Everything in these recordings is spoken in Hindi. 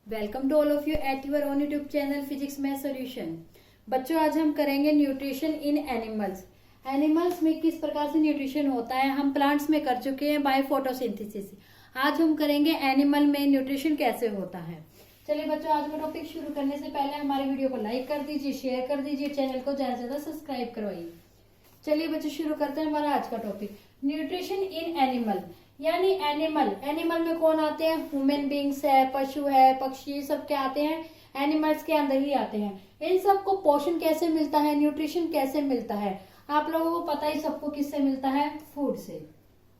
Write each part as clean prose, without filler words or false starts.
Welcome to all of you at your own YouTube channel physics math solution. बच्चों, आज हम करेंगे न्यूट्रिशन इन एनिमल्स। एनिमल्स में किस प्रकार से न्यूट्रिशन होता है हम प्लांट्स में कर चुके हैं बाय फोटोसिंथेसिस। आज हम करेंगे एनिमल में न्यूट्रिशन कैसे होता है। चलिए बच्चों, आज का टॉपिक शुरू करने से पहले हमारे वीडियो को लाइक कर दीजिए, शेयर कर दीजिए, चैनल को ज्यादा से ज्यादा सब्सक्राइब करवाइए। चलिए बच्चों, शुरू करते हैं हमारा आज का टॉपिक न्यूट्रिशन इन एनिमल। यानी एनिमल में कौन आते हैं? ह्यूमन बींग्स है, पशु है, पक्षी, सब क्या आते हैं? एनिमल्स के अंदर ही आते हैं। इन सबको पोषण कैसे मिलता है, न्यूट्रिशन कैसे मिलता है? आप लोगों को पता ही सबको किससे मिलता है? फूड से।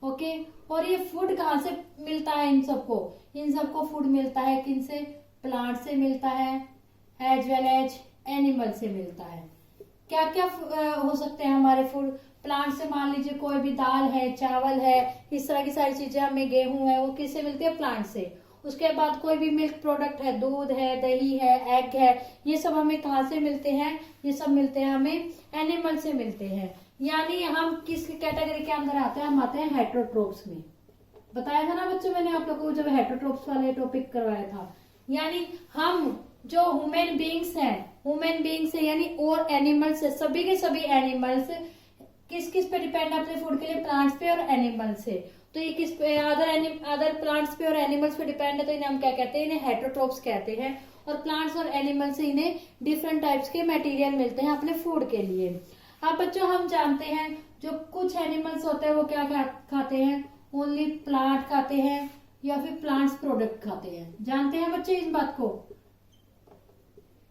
ओके, और ये फूड कहाँ से मिलता है? इन सबको फूड मिलता है किनसे? प्लांट से मिलता है एज वेल एज एनिमल से मिलता है। क्या क्या हो सकते हैं हमारे फूड? प्लांट से मान लीजिए कोई भी दाल है, चावल है, इस तरह की सारी चीजें, हमें गेहूं है, वो किससे मिलती है? प्लांट से। उसके बाद कोई भी मिल्क प्रोडक्ट है, दूध है, दही है, एग है, ये सब हमें कहाँ से मिलते हैं? ये सब मिलते हैं हमें एनिमल से मिलते हैं। यानी हम किस कैटेगरी के अंदर आते हैं? हम आते हैं हेटरोट्रोप्स में। बताया था ना बच्चों मैंने आप लोगों को जब हेटरोट्रोप्स वाले टॉपिक करवाया था। यानी हम जो ह्यूमन बींग्स है यानी और एनिमल्स है, सभी के सभी एनिमल्स किस किस पे डिपेंड है अपने फूड के लिए? प्लांट्स पे और एनिमल्स से। तो ये किस पे? अदर प्लांट्स पे और एनिमल्स पे डिपेंड है, तो इन्हें हम क्या कहते हैं? इन्हें हेटरोट्रोप्स कहते हैं। और प्लांट्स और एनिमल्स से इन्हें डिफरेंट टाइप्स के मटेरियल मिलते हैं अपने फूड के लिए। अब बच्चों, हम जानते हैं जो कुछ एनिमल्स होते हैं वो क्या खाते हैं? ओनली प्लांट खाते हैं या फिर प्लांट्स प्रोडक्ट खाते हैं। जानते हैं बच्चे इस बात को?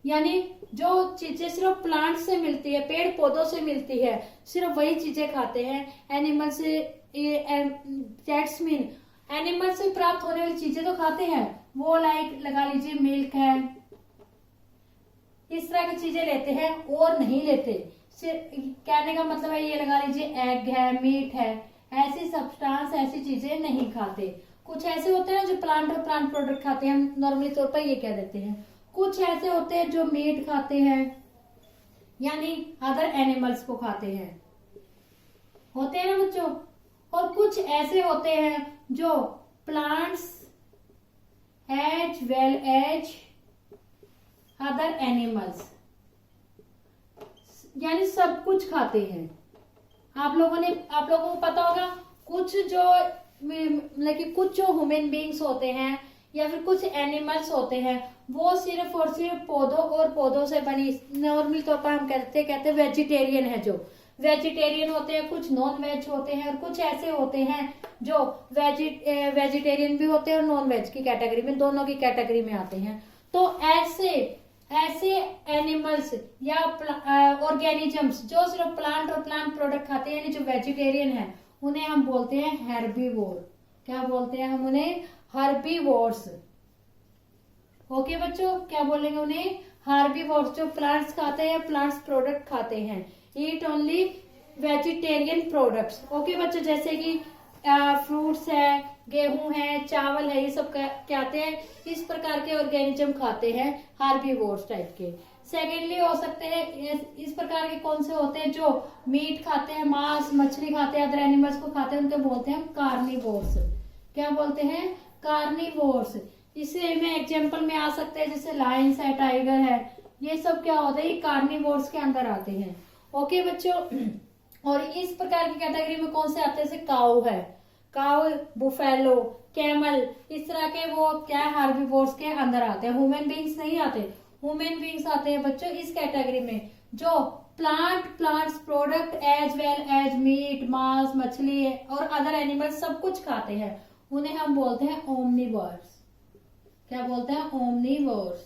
यानी जो चीजें सिर्फ प्लांट से मिलती है, पेड़ पौधों से मिलती है, सिर्फ वही चीजें खाते हैं। एनिमल से दैट्स मीन एनिमल से प्राप्त होने वाली चीजें तो खाते हैं, वो लाइक लगा लीजिए मिल्क है, इस तरह की चीजें लेते हैं और नहीं लेते। कहने का मतलब है ये लगा लीजिए एग है, मीट है, ऐसी सब्सटेंस, ऐसी चीजें नहीं खाते। कुछ ऐसे होते हैं जो प्लांट और प्लांट प्रोडक्ट खाते हैं, हम नॉर्मली तौर पर ये कह देते हैं। कुछ ऐसे होते हैं जो मीट खाते हैं यानी अदर एनिमल्स को खाते हैं, होते हैं ना बच्चों। और कुछ ऐसे होते हैं जो plants as well as other animals, यानी सब कुछ खाते हैं। आप लोगों को पता होगा कुछ जो ह्यूमन बींग्स होते हैं या फिर कुछ एनिमल्स होते हैं वो सिर्फ और सिर्फ पौधों से बनी, नॉर्मली तौर पर हम कहते हैं वेजिटेरियन है। जो वेजिटेरियन होते हैं, कुछ नॉन वेज होते हैं, और कुछ ऐसे होते हैं जो वेजिटेरियन भी होते हैं और नॉन वेज की कैटेगरी में, दोनों की कैटेगरी में आते हैं। तो ऐसे एनिमल्स या ऑर्गेनिजम्स जो सिर्फ प्लांट और प्लांट प्रोडक्ट खाते हैं यानी जो वेजिटेरियन है, उन्हें हम बोलते हैं हेर्बीवोर। क्या बोलते हैं हम उन्हें? हर्बीवोर्स। ओके बच्चों, क्या बोलेंगे उन्हें? हर्बीवोर्स। जो प्लांट्स खाते हैं, प्लांट्स प्रोडक्ट खाते हैं, eat only vegetarian products. Okay बच्चों, जैसे कि फ्रूट्स है, गेहूं है, चावल है, ये सब क्या आते हैं? इस प्रकार के ऑर्गेनिज्म खाते हैं, हर्बीवोर्स टाइप के। सेकेंडली हो सकते हैं इस प्रकार के कौन से होते हैं जो मीट खाते हैं, मांस मछली खाते हैं, अदर एनिमल्स को खाते हैं, उनको बोलते हैं कार्निवोर्स। क्या बोलते हैं? कार्निवोर्स। इसे में एग्जांपल में आ सकते हैं जैसे लायंस है, टाइगर है, ये सब क्या होते हैं? ये कार्निवोर्स के अंदर आते हैं। ओके बच्चों, और इस प्रकार की कैटेगरी में कौन से आते हैं? जैसे काऊ है, काऊ, बुफेलो, कैमल, इस तरह के वो क्या है? हार्बीवोर्स के अंदर आते हैं। ह्यूमन बींग्स नहीं आते। ह्यूमन बींग्स आते हैं बच्चों इस कैटेगरी में जो plants product as well as meat, मांस, मछली और अदर एनिमल्स सब कुछ खाते हैं, उन्हें हम बोलते हैं ओमनिवर्स। क्या बोलते हैं? ओमनिवर्स।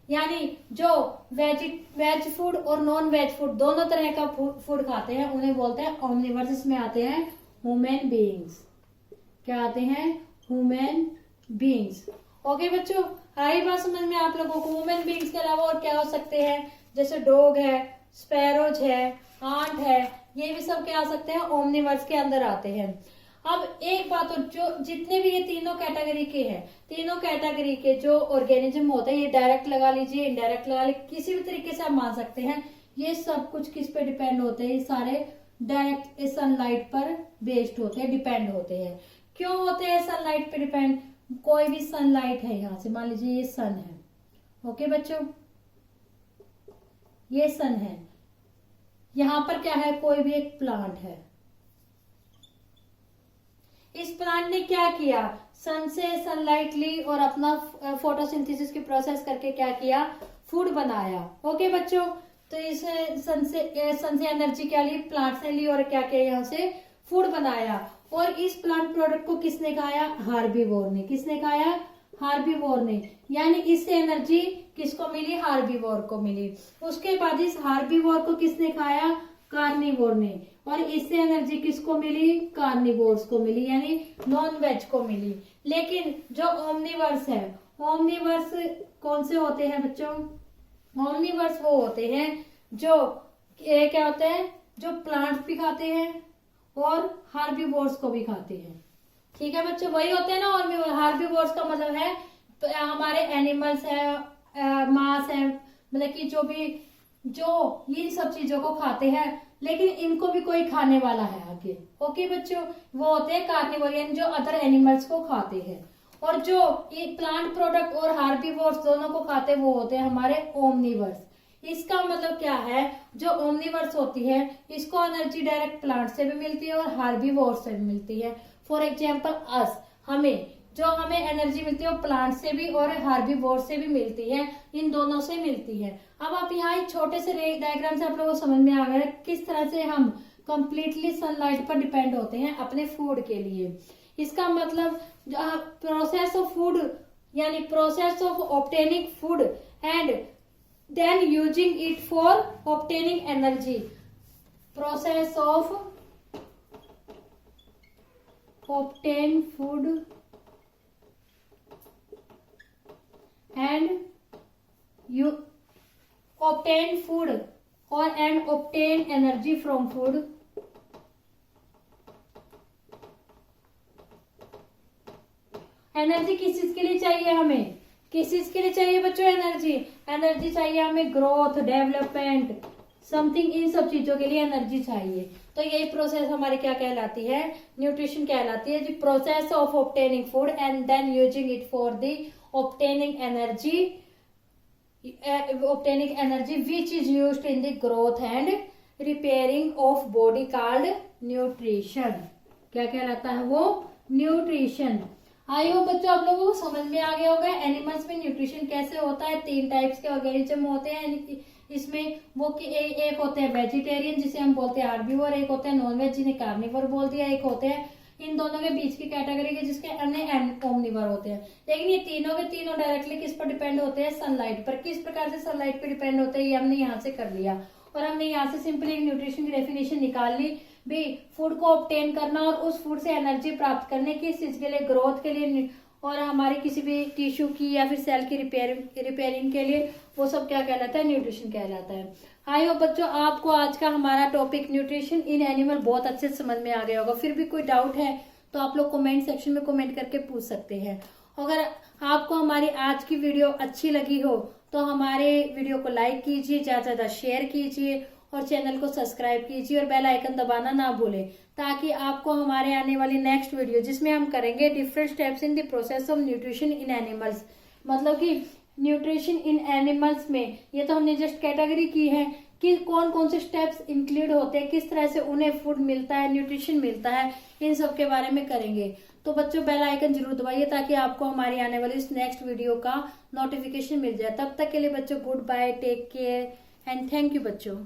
यानी जो वेज फूड और नॉन वेज फूड दोनों तरह का फूड खाते हैं, उन्हें बोलते हैं ओमनिवर्स। इसमें आते हैं ह्यूमन बीइंग्स। क्या आते हैं? Human beings. ओके बच्चों, आई बात समझ में आप लोगों को? ह्यूमन बीइंग्स के अलावा और क्या हो सकते हैं? जैसे डॉग है, स्पैरोज है, आंट है, ये भी सब क्या आ सकते हैं? ओमनिवर्स के अंदर आते हैं। अब एक बात और, जो जितने भी ये तीनों कैटेगरी के हैं, तीनों कैटेगरी के जो ऑर्गेनिज्म होते हैं, ये डायरेक्ट लगा लीजिए, इनडायरेक्ट लगा लीजिए, किसी भी तरीके से आप मान सकते हैं, ये सब कुछ किस पे डिपेंड होते हैं? ये सारे डायरेक्ट सनलाइट पर बेस्ड होते हैं, डिपेंड होते हैं। क्यों होते हैं सनलाइट पे डिपेंड? कोई भी सनलाइट है, यहाँ से मान लीजिए ये सन है, ओके बच्चों, ये सन है, यहाँ पर क्या है, कोई भी एक प्लांट है। इस प्लांट ने क्या किया, सन से सनलाइट ली और अपना फोटोसिंथेसिस की प्रोसेस करके क्या किया, फूड बनाया। ओके बच्चों, तो इस सन से एनर्जी क्या ली, प्लांट से ली और क्या किया, यहाँ से फूड बनाया। और इस प्लांट प्रोडक्ट को किसने खाया, हार्बीवोर ने। किसने खाया, हार्बीवोर ने, यानी इससे एनर्जी किसको मिली, हार्बीवोर को मिली। उसके बाद इस हार्बीवोर को किसने खाया, कार्निवोर ने, और इससे एनर्जी किसको मिली, कार्निवोर्स को मिली, यानी नॉन वेज को मिली। लेकिन जो ओमनिवर्स है, ओमनिवर्स कौन से होते हैं बच्चों, ओमनिवर्स वो होते हैं जो क्या होते हैं, जो प्लांट्स भी खाते हैं और हार्बीवोर्स को भी खाते हैं। ठीक है बच्चों, वही होते हैं ना। और हार्बीवोर्स का मतलब है तो हमारे एनिमल्स है, मांस है, मतलब कि जो इन सब चीजों को खाते हैं, लेकिन इनको भी कोई खाने वाला है आगे। ओके बच्चों, वो होते हैं कार्निवोरियन, जो अदर एनिमल्स को खाते हैं। और जो ये प्लांट प्रोडक्ट और हार्बीवोर्स दोनों को खाते हैं, वो होते हैं हमारे ओमनिवर्स। इसका मतलब क्या है, जो ओमनिवर्स होती है इसको एनर्जी डायरेक्ट प्लांट से भी मिलती है और हार्बीवोर्स से भी मिलती है। फॉर एग्जाम्पल अस, हमें एनर्जी मिलती है वो प्लांट से भी और हार्बीवोर्स से भी मिलती है, इन दोनों से मिलती है। अब आप यहाँ एक छोटे से डायग्राम से आप लोगों को समझ में आ गया किस तरह से हम कंप्लीटली सनलाइट पर डिपेंड होते हैं अपने फूड के लिए। इसका मतलब प्रोसेस ऑफ फूड, यानी process of obtaining food and then using it for obtaining energy, process of obtain food and you obtain food or and obtain energy from food। Energy किस चीज के लिए चाहिए हमें, किस चीज के लिए चाहिए बच्चों एनर्जी, एनर्जी चाहिए हमें ग्रोथ, डेवलपमेंट, समथिंग, इन सब चीजों के लिए एनर्जी चाहिए। तो यही प्रोसेस हमारी क्या कहलाती है, न्यूट्रिशन कहलाती है। The process of obtaining food and then using it for the obtaining energy which is used in the growth and repairing of body called nutrition. क्या कहलाता है वो, न्यूट्रिशन। आई होप बच्चों आप लोगों को समझ में आ गया होगा एनिमल्स में न्यूट्रिशन कैसे होता है। 3 टाइप्स के ऑर्गेनिज्म होते हैं इसमें, वो कि एक होते हैं वेजिटेरियन जिसे हम बोलते हैं हार्बीवोर, एक होते हैं नॉन वेज जिन्हें कार्निवोर बोल दिया, एक होते हैं इन दोनों के बीच की कैटेगरी के जिसके अन्य ओमनिवर होते हैं। लेकिन ये तीनों के तीनों डायरेक्टली किस पर डिपेंड होते हैं, सनलाइट पर। किस प्रकार से सनलाइट पर डिपेंड होते हैं ये हमने यहाँ से कर लिया, और हमने यहाँ से सिंपली न्यूट्रिशन की डेफिनेशन निकाल ली भी। फूड को ऑब्टेन करना और उस फूड से एनर्जी प्राप्त करने की, चीज के लिए, ग्रोथ के लिए और हमारे किसी भी टिश्यू की या फिर सेल की रिपेयरिंग के लिए, वो सब क्या कहलाता है, न्यूट्रिशन कहलाता है। आई होप बच्चों आपको आज का हमारा टॉपिक न्यूट्रिशन इन एनिमल बहुत अच्छे से समझ में आ गया होगा। फिर भी कोई डाउट है तो आप लोग कमेंट सेक्शन में कमेंट करके पूछ सकते हैं। अगर आपको हमारी आज की वीडियो अच्छी लगी हो तो हमारे वीडियो को लाइक कीजिए, ज्यादा से ज्यादा शेयर कीजिए और चैनल को सब्सक्राइब कीजिए और बेल आइकन दबाना ना भूलें, ताकि आपको हमारे आने वाली नेक्स्ट वीडियो जिसमें हम करेंगे different steps in the process of nutrition in animals, मतलब कि न्यूट्रिशन इन एनिमल्स में ये तो हमने जस्ट कैटेगरी की है कि कौन कौन से स्टेप्स इंक्लूड होते हैं, किस तरह से उन्हें फूड मिलता है, न्यूट्रिशन मिलता है, इन सब के बारे में करेंगे। तो बच्चों बेल आइकन जरूर दबाइए ताकि आपको हमारी आने वाली इस नेक्स्ट वीडियो का नोटिफिकेशन मिल जाए। तब तक के लिए बच्चों good bye, take care and thank you बच्चों।